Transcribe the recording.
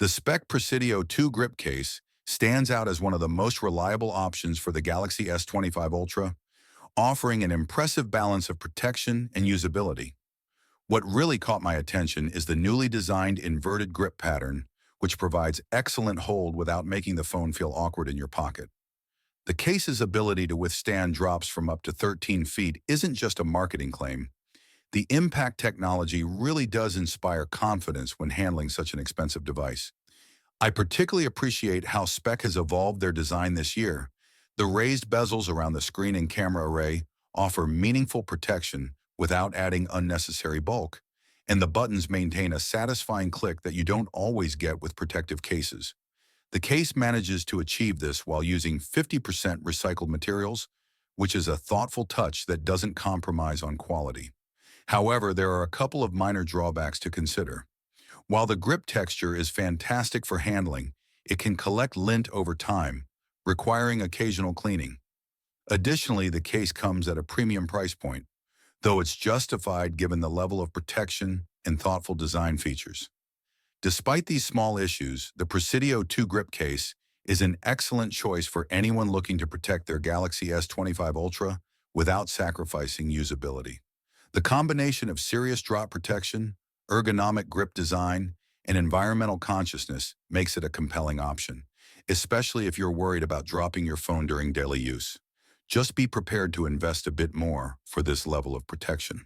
The Speck Presidio 2 grip case stands out as one of the most reliable options for the Galaxy S25 Ultra, offering an impressive balance of protection and usability. What really caught my attention is the newly designed inverted grip pattern, which provides excellent hold without making the phone feel awkward in your pocket. The case's ability to withstand drops from up to 13 feet isn't just a marketing claim. The impact technology really does inspire confidence when handling such an expensive device. I particularly appreciate how Speck has evolved their design this year. The raised bezels around the screen and camera array offer meaningful protection without adding unnecessary bulk, and the buttons maintain a satisfying click that you don't always get with protective cases. The case manages to achieve this while using 50% recycled materials, which is a thoughtful touch that doesn't compromise on quality. However, there are a couple of minor drawbacks to consider. While the grip texture is fantastic for handling, it can collect lint over time, requiring occasional cleaning. Additionally, the case comes at a premium price point, though it's justified given the level of protection and thoughtful design features. Despite these small issues, the Presidio 2 grip case is an excellent choice for anyone looking to protect their Galaxy S25 Ultra without sacrificing usability. The combination of serious drop protection, ergonomic grip design, and environmental consciousness makes it a compelling option, especially if you're worried about dropping your phone during daily use. Just be prepared to invest a bit more for this level of protection.